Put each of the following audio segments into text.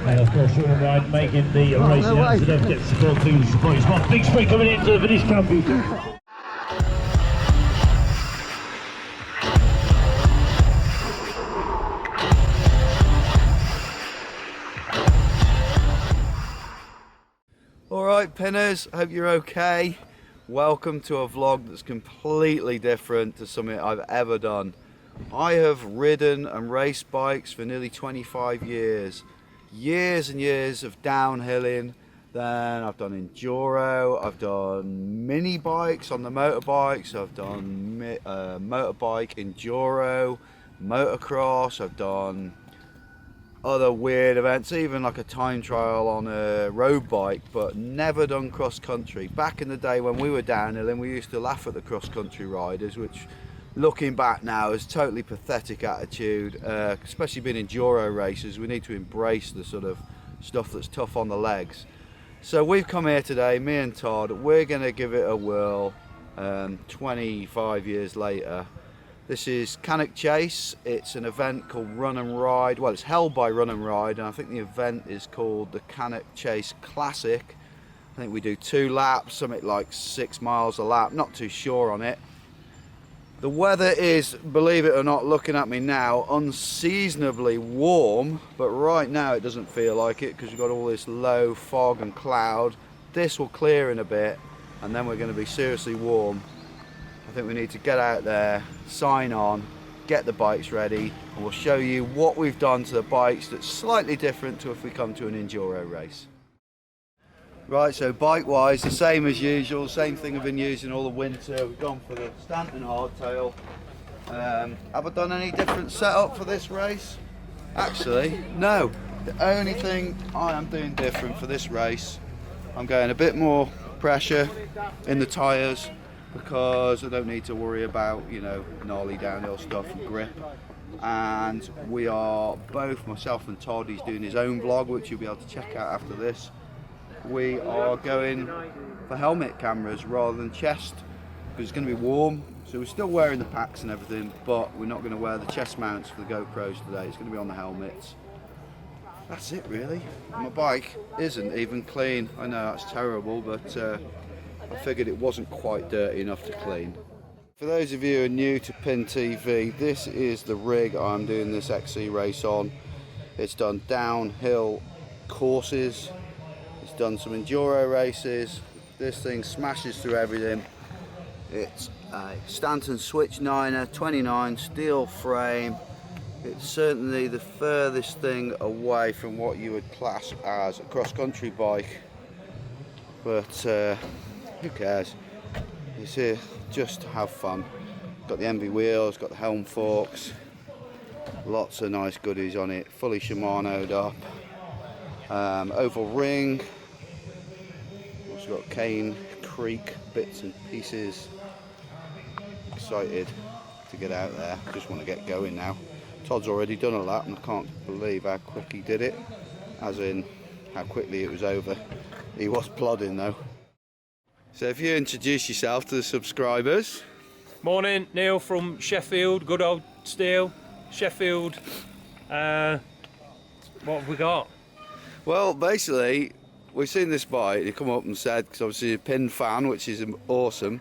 And of course, Sean Ryan making the racing out, so don't forget to support things. It's got a big sprint coming into the finish champion. Alright pinners, hope you're okay. Welcome to a vlog that's completely different to something I've ever done. I have ridden and raced bikes for nearly 25 years. Years and years of downhilling. Then I've done enduro, I've done mini bikes on the motorbikes, I've done motorbike enduro, motocross, I've done other weird events, even like a time trial on a road bike, but never done cross country. Back in the day when we were downhilling, we used to laugh at the cross country riders, which looking back now is totally pathetic attitude, especially being enduro racers. We need to embrace the sort of stuff that's tough on the legs. So we've come here today, me and Todd, we're going to give it a whirl 25 years later. This is Cannock Chase. It's an event called Run and Ride. Well, it's held by Run and Ride, and I think the event is called the Cannock Chase Classic. I think we do 2 laps, something like 6 miles a lap, not too sure on it. The weather is, believe it or not, looking at me now, unseasonably warm, but right now it doesn't feel like it because we've got all this low fog and cloud. This will clear in a bit, and then we're going to be seriously warm. I think we need to get out there, sign on, get the bikes ready, and we'll show you what we've done to the bikes that's slightly different to if we come to an enduro race. Right, so bike wise, the same as usual, same thing I've been using all the winter. We've gone for the Stanton hardtail. Have I done any different setup for this race? Actually, no. The only thing I am doing different for this race, I'm going a bit more pressure in the tyres, because I don't need to worry about, you know, gnarly downhill stuff and grip. And we are both, myself and Todd, he's doing his own vlog, which you'll be able to check out after this. We are going for helmet cameras rather than chest, because it's going to be warm. So we're still wearing the packs and everything, but we're not going to wear the chest mounts for the GoPros today. It's going to be on the helmets. That's it really. My bike isn't even clean. I know that's terrible, but I figured it wasn't quite dirty enough to clean. For those of you who are new to Pin TV, this is the rig I'm doing this XC race on. It's done downhill courses, it's done some enduro races. This thing smashes through everything. It's a Stanton Switch 9er, 29 steel frame. It's certainly the furthest thing away from what you would class as a cross-country bike, but who cares? It's here just to have fun. Got the Envy wheels, got the helm forks, lots of nice goodies on it, fully Shimano'd up. Oval ring, also got Cane Creek bits and pieces. Excited to get out there, just want to get going now. Todd's already done a lap and I can't believe how quick he did it, as in how quickly it was over. He was plodding though. So if you introduce yourself to the subscribers. Morning, Neil from Sheffield, good old steel, Sheffield. What have we got? Well, basically, we've seen this bike, you come up and said, because obviously you're a Pin fan, which is awesome,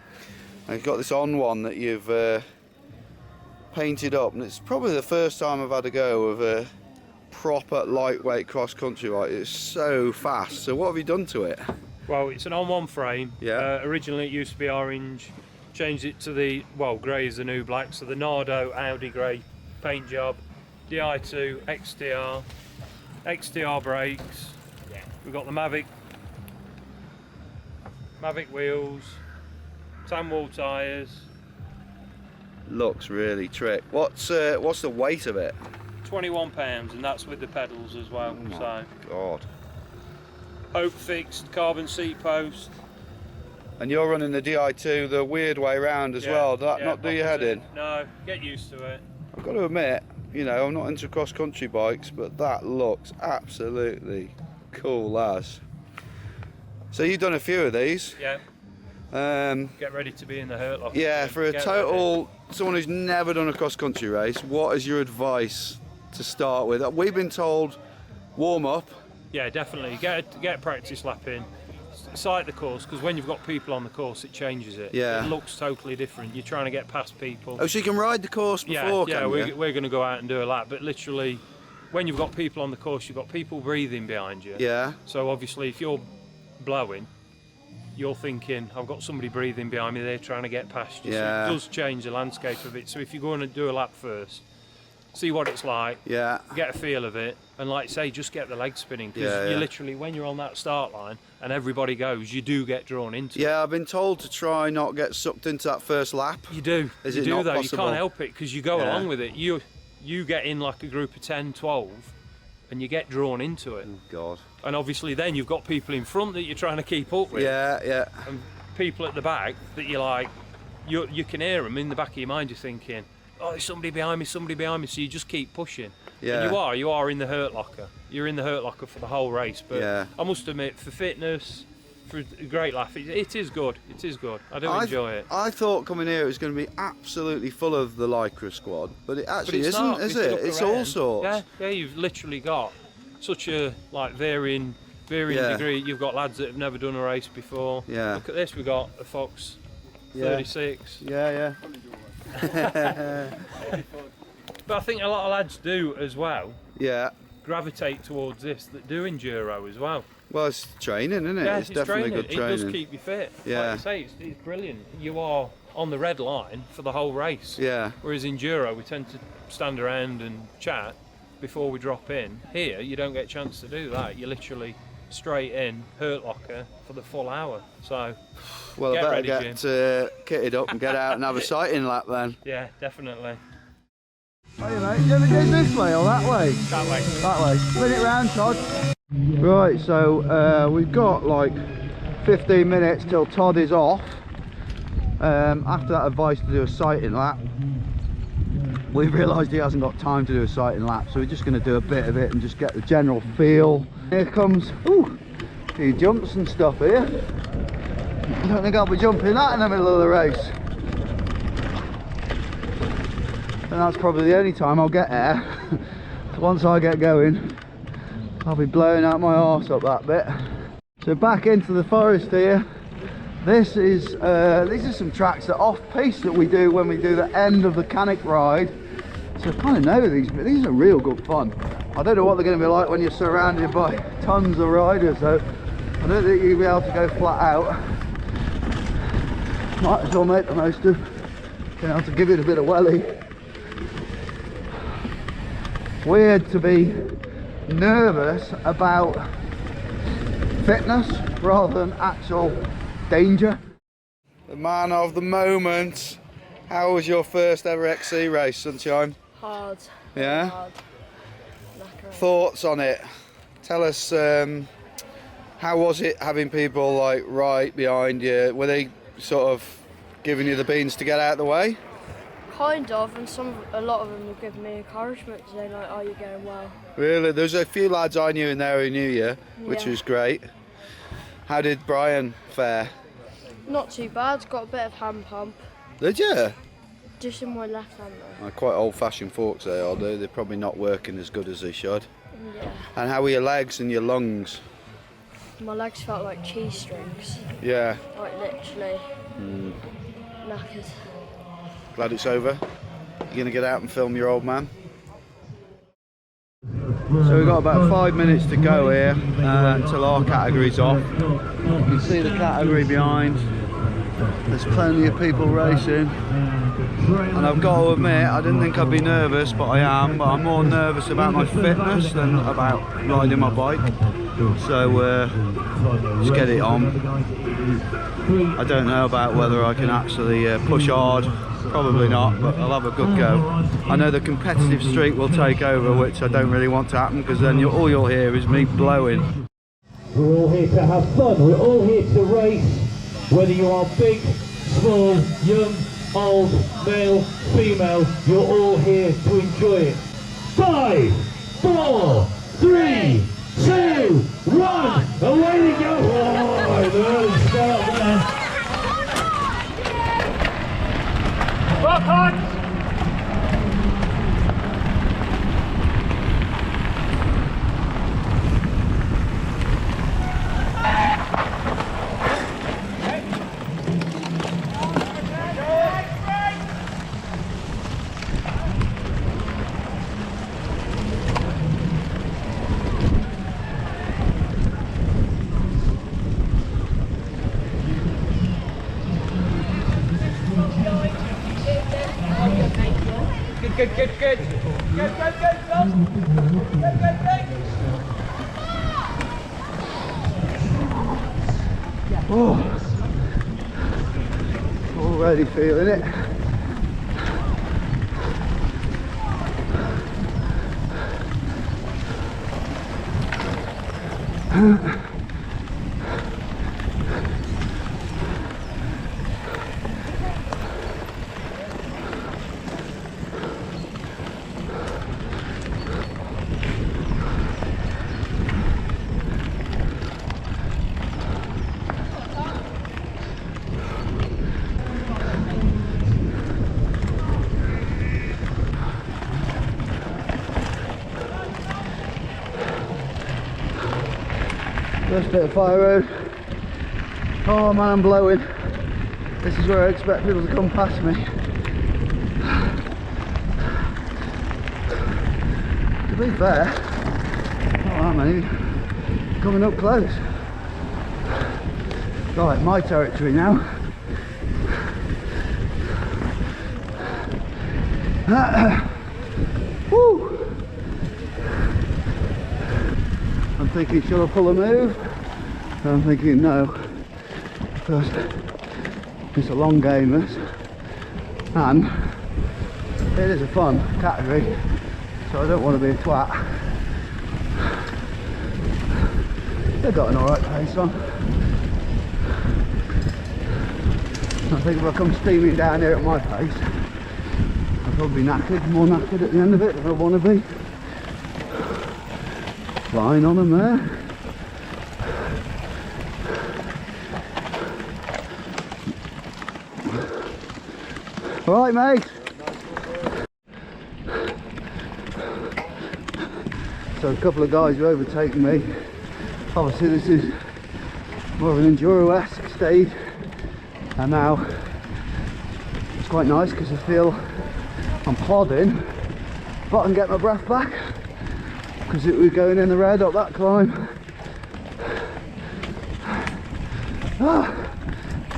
and you've got this on one that you've painted up, and it's probably the first time I've had a go of a proper lightweight cross-country bike. It's so fast. So what have you done to it? Well, it's an on-one frame. Yeah. Originally it used to be orange, changed it to the, well, grey is the new black, so the Nardo Audi grey paint job, Di2 XTR brakes, we've got the Mavic wheels, tan wall tyres. Looks really trick. What's the weight of it? 21 pounds, and that's with the pedals as well. Oh my so God. Oak fixed carbon seat post. And you're running the Di2 the weird way round as well. Does that not do your head in? No, get used to it. I've got to admit, you know, I'm not into cross-country bikes, but that looks absolutely cool as. So you've done a few of these. Yeah. Get ready to be in the hurt locker. Yeah, for a total, someone who's never done a cross-country race, what is your advice to start with? We've been told warm up, Yeah, definitely. Get a practice lap in. Sight the course, because when you've got people on the course, it changes it. Yeah. It looks totally different. You're trying to get past people. Oh, so you can ride the course before, Yeah, can we're you? going to go out and do a lap, but literally, when you've got people on the course, you've got people breathing behind you. Yeah. So obviously, if you're blowing, you're thinking, I've got somebody breathing behind me, they're trying to get past you. Yeah. So it does change the landscape of it. So if you go and do a lap first, see what it's like, Yeah. get a feel of it, and like say, just get the legs spinning, because Yeah, you yeah. literally, when you're on that start line and everybody goes, you do get drawn into it. Yeah, I've been told to try not get sucked into that first lap. You do. Is you it do not though. possible? You can't help it, because you go Yeah. along with it. You get in like a group of 10, 12, and you get drawn into it. Oh, God. And obviously then you've got people in front that you're trying to keep up with. Yeah, yeah. And people at the back that you're like, you can hear them in the back of your mind. You're thinking, oh, there's somebody behind me, somebody behind me. So you just keep pushing. Yeah. And you are in the hurt locker. You're in the hurt locker for the whole race. But Yeah. I must admit, for fitness, for a great laugh, it is good. It is good. I do enjoy it. I thought coming here it was going to be absolutely full of the Lycra squad, but it But actually it's isn't, not, is if you it? look It's around. all sorts. Yeah, you've literally got such a varying Yeah. degree. You've got lads that have never done a race before. Yeah. Look at this, we've got a Fox Yeah. 36. Yeah, But I think a lot of lads do as well yeah. gravitate towards this that do enduro as well. Well, it's training, isn't it? Yeah, it's definitely training. good training. It does keep you fit. Yeah. Like I say, it's brilliant. You are on the red line for the whole race. Yeah. Whereas enduro, we tend to stand around and chat before we drop in. Here, you don't get a chance to do that. You're literally straight in, hurt locker for the full hour. So, Well, get I better ready, get Jim. kitted up and get out and have a sighting lap then. Yeah, definitely. Hey mate, you gonna go this way or that way? That way. That way. Spin it round, Todd. Right, so we've got like 15 minutes till Todd is off. After that advice to do a sighting lap, we've realised he hasn't got time to do a sighting lap, so we're just going to do a bit of it and just get the general feel. Here comes, ooh, a few jumps and stuff here. I don't think I'll be jumping that in the middle of the race. And that's probably the only time I'll get there. Once I get going, I'll be blowing out my arse up that bit. So back into the forest here. These are some tracks that off piste that we do when we do the end of the Cannock ride. So I kind of know these, but these are real good fun. I don't know what they're going to be like when you're surrounded by tons of riders, so I don't think you'll be able to go flat out. Might as well make the most of being able to give it a bit of welly. Weird to be nervous about fitness rather than actual danger. The man of the moment. How was your first ever XC race, Sunshine? Hard. Yeah? Hard. Knackering. Thoughts on it? Tell us, how was it having people like right behind you? Were they sort of giving you the beans to get out of the way? Kind of, and a lot of them were giving me encouragement, saying like, "Oh, you're going well." Really? There's a few lads I knew in there who knew you, which Yeah. was great. How did Brian fare? Not too bad. Got a bit of hand pump, Did you? just in my left hand though. Quite old-fashioned forks they are, they're probably not working as good as they should. Yeah. And how were your legs and your lungs? My legs felt like cheese strings, Yeah, like literally knackered. glad it's over. You gonna get out and film your old man? So we've got about 5 minutes to go here until our category's off. You can see the category behind. There's plenty of people racing. And I've got to admit, I didn't think I'd be nervous, but I am. But I'm more nervous about my fitness than about riding my bike. So just get it on. I don't know about whether I can actually push hard. Probably not, but I'll have a good go. I know the competitive streak will take over, which I don't really want to happen, because then all you'll hear is me blowing. We're all here to have fun, we're all here to race, whether you are big, small, young, old, male, female, you're all here to enjoy it. 5, 4, 3, 2, 1, away we go! Oh, an early start there. Rock on! Good, good, good. Good, good, good, Tom. Good, good, good. Oh, already feeling it. First bit of fire road. Oh man, I'm blowing. This is where I expect people to come past me. To be fair, not that many coming up close. Right, my territory now. Woo! I'm thinking, should I pull a move? And I'm thinking no, because it's a long game this, and it is a fun category, so I don't want to be a twat. They've got an alright pace on. I think if I come steaming down here at my pace, I'll probably be knackered, more knackered at the end of it than I want to be. Flying on them there. All right, mate. So a couple of guys have overtaken me. Obviously this is more of an enduro-esque stage, and now it's quite nice because I feel I'm plodding, but I can get my breath back because it was going in the red up that climb.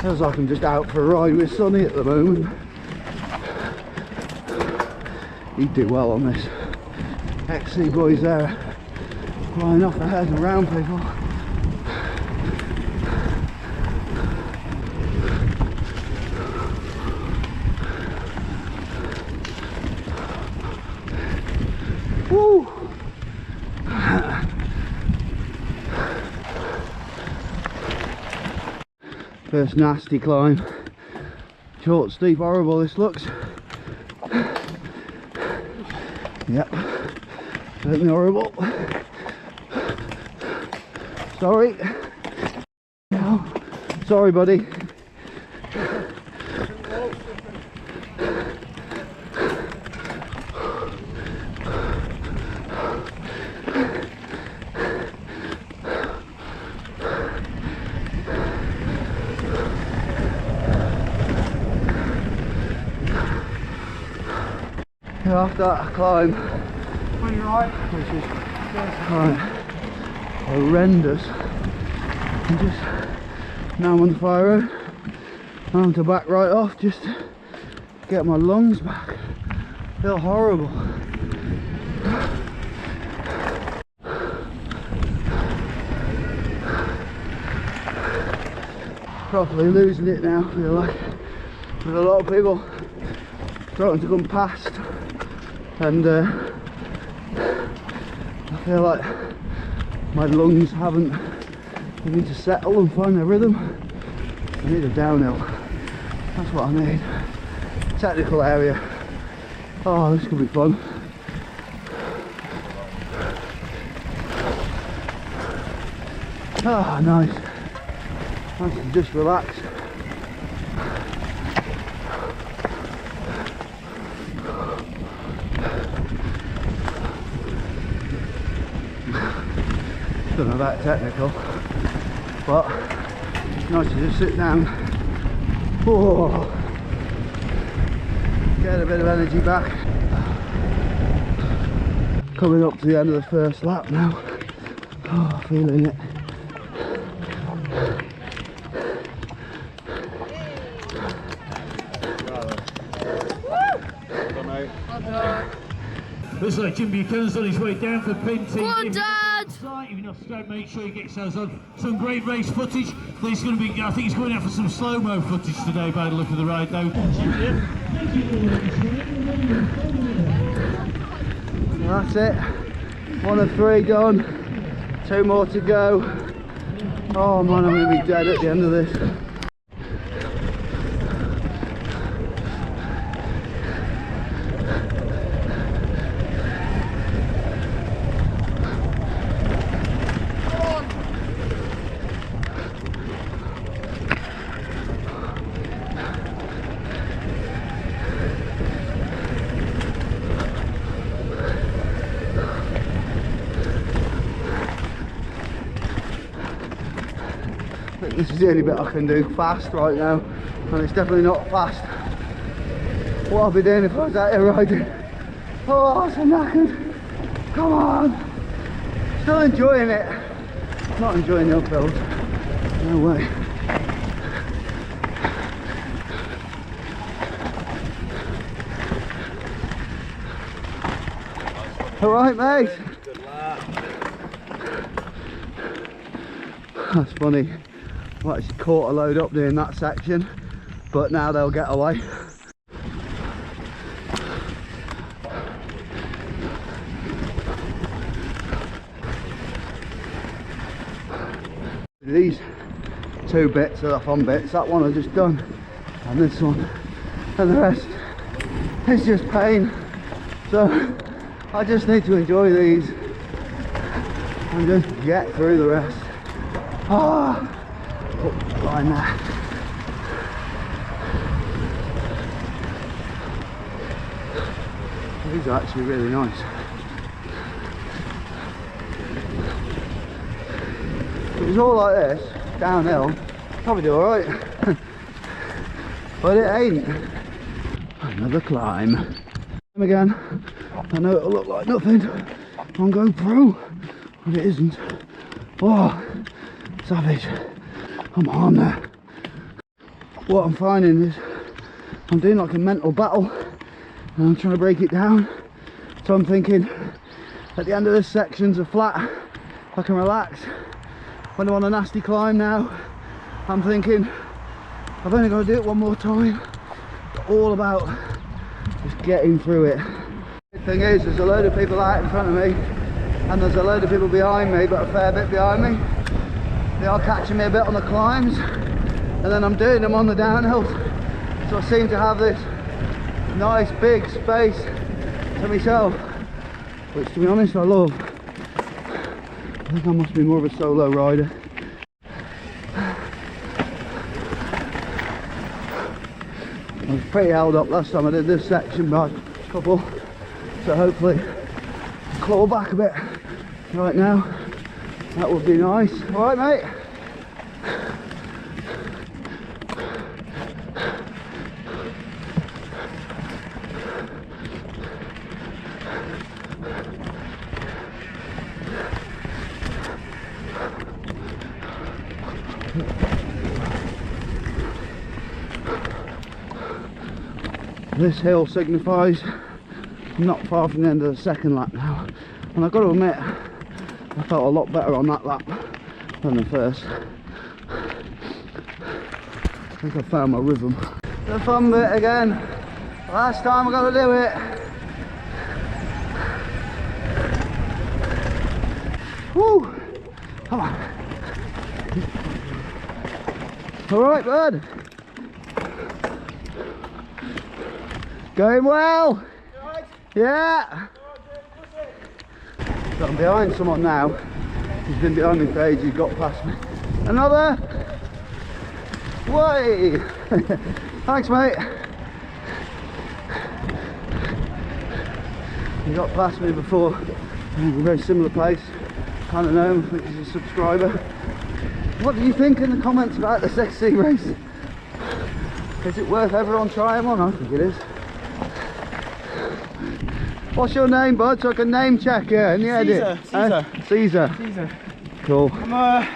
Feels like I'm just out for a ride with Sonny at the moment. He'd do well on this. XC boys there, flying off ahead and around people. Woo! First nasty climb. Short, steep, horrible this looks. Yep, certainly horrible. Sorry. Oh, sorry, buddy. After that climb, which is quite horrendous, and just now I'm on the fire road, I'm having to back right off just to get my lungs back. I feel horrible. Properly losing it now, I feel like, with a lot of people starting to come past. And I feel like my lungs haven't need to settle and find their rhythm. I need a downhill. That's what I need. Technical area. Oh, this could be fun. Ah, nice. Nice to just relax. Don't know that technical, but it's nice to just sit down. Oh, get a bit of energy back. Coming up to the end of the first lap now. Oh, feeling it. Looks like Jim Buchanan's on his way down for pin team. Go on, Dad! If you're not subscribed, make sure you get yourselves on. Some great race footage. There's going to be, I think he's going out for some slow-mo footage today by the look of the ride though. That's it. 1 of 3 done. 2 more to go. Oh man, I'm going to be dead at the end of this. This is the only bit I can do fast right now, and it's definitely not fast what I'll be doing if I was out here riding. Oh, I'm so knackered. Come on. Still enjoying it. Not enjoying the uphills. No way. Alright, mate. Good lad. That's funny. I actually caught a load up doing that section, but now they'll get away. These 2 bits are the fun bits. That one I've just done, and this one, and the rest is just pain. So I just need to enjoy these and just get through the rest. Ah. Line there. These are actually really nice. If it was all like this, downhill, probably do alright. But it ain't. Another climb. Again, I know it'll look like nothing on GoPro, but it isn't. Oh, savage. I'm on there. What I'm finding is I'm doing like a mental battle and I'm trying to break it down. So I'm thinking at the end of this section's a flat, I can relax. When I'm on a nasty climb now, I'm thinking I've only got to do it one more time. It's all about just getting through it. The thing is, there's a load of people out in front of me and there's a load of people behind me, but a fair bit behind me. They are catching me a bit on the climbs, and then I'm doing them on the downhills. So I seem to have this nice big space to myself, which to be honest I love. I think I must be more of a solo rider. I was pretty held up last time I did this section by a couple, so hopefully claw back a bit right now. That would be nice. Alright, mate. This hill signifies I'm not far from the end of the second lap now, and I've got to admit I felt a lot better on that lap than the first. I think I found my rhythm. The fun bit again. Last time I got to do it. Woo! Come on. Alright, bud. Going well. Yeah. So I'm behind someone now. He's been behind me for ages, he got past me. Another! Way! Thanks, mate. He got past me before. A very similar place. Kind of know him, I think he's a subscriber. What do you think in the comments about the XC race? Is it worth everyone trying one? I think it is. What's your name, bud, so I can name check you in the edit? Caesar. Caesar. Cool. Are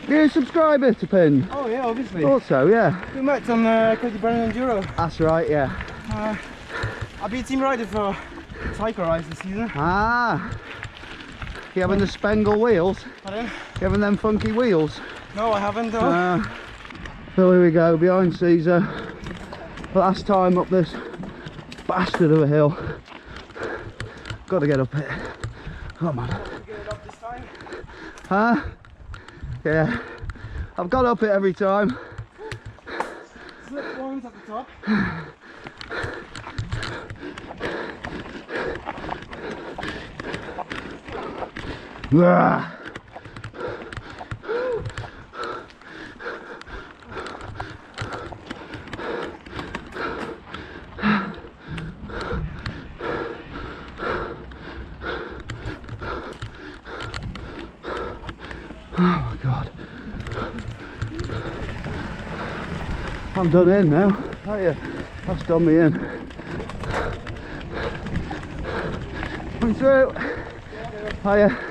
you a subscriber to Pin? Oh yeah, obviously. Thought so, yeah. We met on Cody Brown Enduro. That's right, yeah. I'll be team rider for Cycle Rise this season. Ah. You having the Spengle wheels? Pardon? You having them funky wheels? No, I haven't though. So here we go, behind Caesar. Last time up this bastard of a hill. Got to get up it. Come on. Get it up this time. Huh? Yeah. I've got up it every time. Slip ones at the top. Ah. Oh my God. I'm done in now. Oh yeah, that's done me in. Coming through. Oh yeah.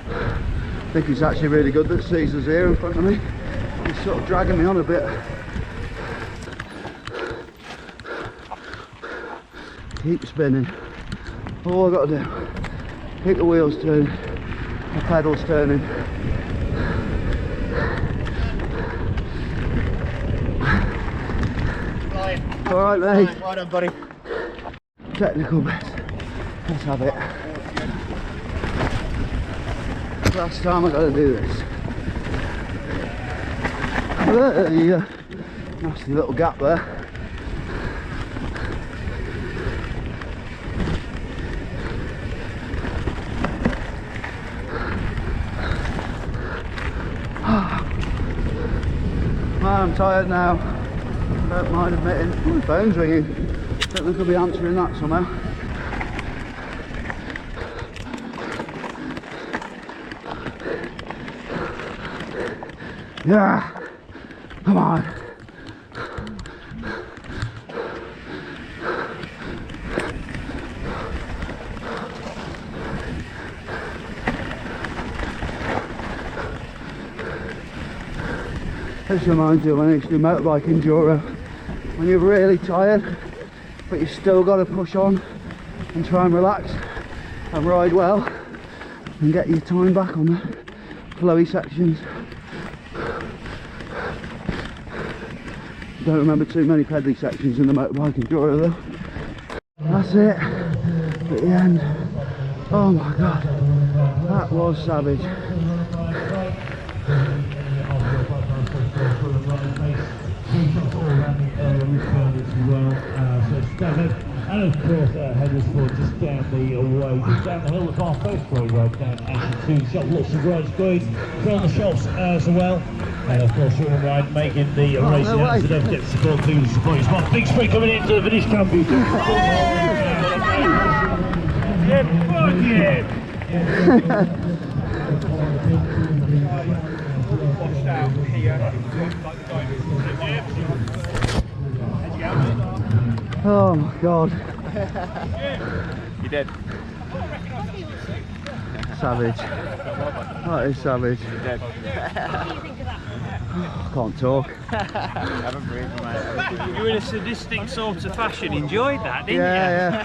I think it's actually really good that Caesar's here in front of me. He's sort of dragging me on a bit. Keep spinning. All I've got to do, keep the wheels turning, the pedals turning. Alright mate. Well done, buddy. Technical bit. Let's have it. Last time I got to do this. Nasty little gap there. I'm tired now. Don't mind admitting. Oh, my phone's ringing. Don't think I'll be answering that somehow. Yeah, come on. This reminds me of when I used to do motorbike enduro. When you're really tired, but you still got to push on and try and relax and ride well and get your time back on the flowy sections. Don't remember too many pedally sections in the motorbike enduro though. That's it at the end. Oh my God, that was savage. And of course, headers for just down the way, just down the hill with our first road down Ashton 2 shop, lots of roads going from the shops as well. And of course, Sean Ryan making the racing answer, don't forget to support the support your spot. Big sprint coming into the finish champion. Oh my God. You did. Savage. That is savage. You did. I can't talk. I haven't breathed, mate. You in a sadistic sort of fashion enjoyed that, didn't Yeah.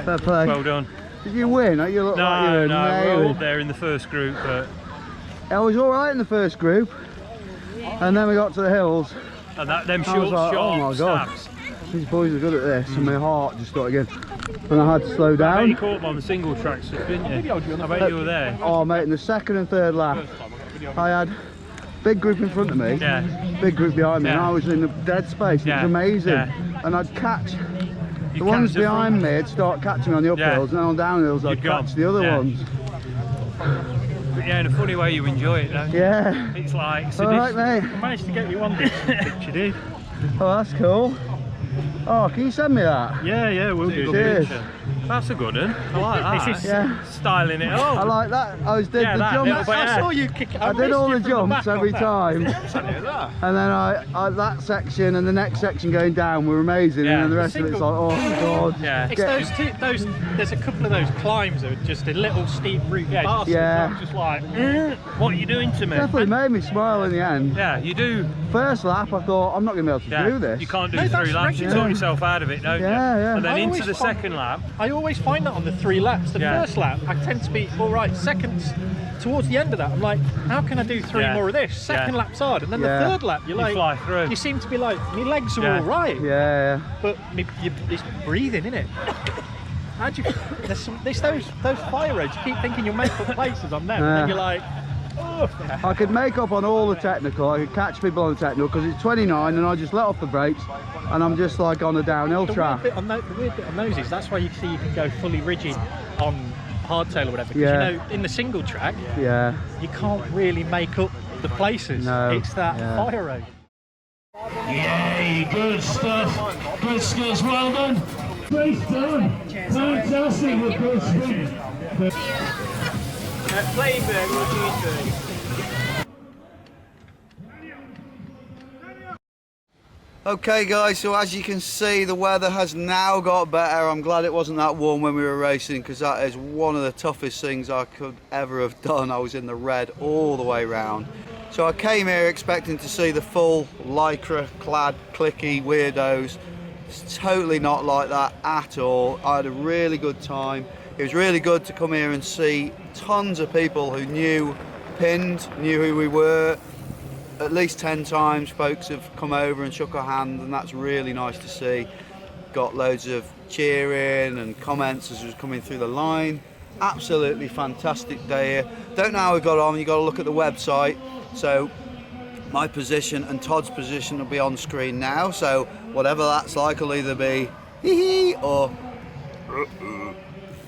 Fair play. you? Well done. Did you win? You look like you were No, we're nailing. all there in the first group, but I was alright in the first group. And then we got to the hills. and them I was short, like, oh my sharp God. stabs. These boys are good at this, and my heart just started again. And I had to slow I bet you down. caught them on the single track stuff, didn't you? I bet you were there. Oh mate, in the second and third lap, I had big group in front of me, Yeah. big group behind me, and Yeah. I was in the dead space. It was Yeah. amazing. Yeah. And I'd catch You the ones catch them behind from- me, I'd start catching me on the Yeah. uphills, and then on downhills, I'd You'd gone. catch the other Yeah. ones. But yeah, in a funny way you enjoy it, don't you? Yeah. It's like Alright, sadistic. mate. I managed to get you one decent picture, did? Oh, that's cool. Oh, can you send me that? Yeah, we'll do. Cheers. Picture. That's a good one. I like that. This is- Yeah. Styling it up. I like that. I was did Yeah, the that jump. little bit, I yeah. saw you kick it. I did all the missed you from jumps back every on that. time, and then I that section and the next section going down were amazing, Yeah. and then the rest of it's like, oh my god. Yeah. It's those two, there's a couple of those climbs that are just a little steep route bastards. Yeah. I'm just like, What are you doing to me? Definitely made me smile in the end. Yeah, you do. First lap, I thought I'm not going to be able to Yeah, do this. you can't do No, 3 that's laps. You regular. talk yourself out of it, don't you? Yeah, yeah. And then I into always the find- second lap. I always find that on the 3 laps. The Yeah. first lap, I tend to be all right. Seconds, towards the end of that, I'm like, how can I do 3 Yeah. more of this? Second Yeah. lap's hard, and then Yeah. the third lap, you're You like, fly through. you seem to be like, my legs are Yeah. all right, Yeah, but it's breathing, innit? How do you? There's those fire roads. You keep thinking you'll make up places on them, and Yeah. then you're like, oh. I could make up on all the technical. I could catch people on the technical because it's 29 and I just let off the brakes and I'm just like on a downhill The weird track. bit on the weird bit on those is that's why you see you can go fully rigid on hardtail or whatever. Because Yeah. you know, in the single track, Yeah. you can't really make up the places. No, It's that yeah. fire road. Yay, good stuff. Good skills, well done. Great done. Fantastic with good speed. Okay guys, so as you can see the weather has now got better. I'm glad it wasn't that warm when we were racing because that is one of the toughest things I could ever have done. I was in the red all the way round. So I came here expecting to see the full lycra clad clicky weirdos. It's totally not like that at all. I had a really good time. It was really good to come here and see tons of people who knew Pinned, knew who we were. At least 10 times folks have come over and shook our hand, and that's really nice to see. Got loads of cheering and comments as we was coming through the line. Absolutely fantastic day here. Don't know how we got on, you got to look at the website. So my position and Todd's position will be on screen now, so whatever that's like will either be hee hee or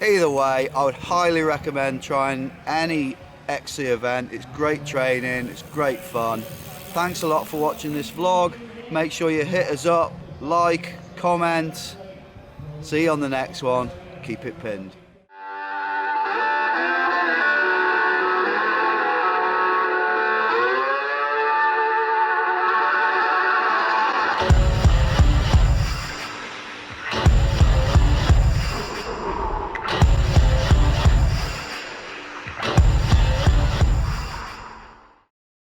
either way. I would highly recommend trying any XC event. It's great training, it's great fun. Thanks a lot for watching this vlog. Make sure you hit us up, like, comment. See you on the next one. Keep it pinned.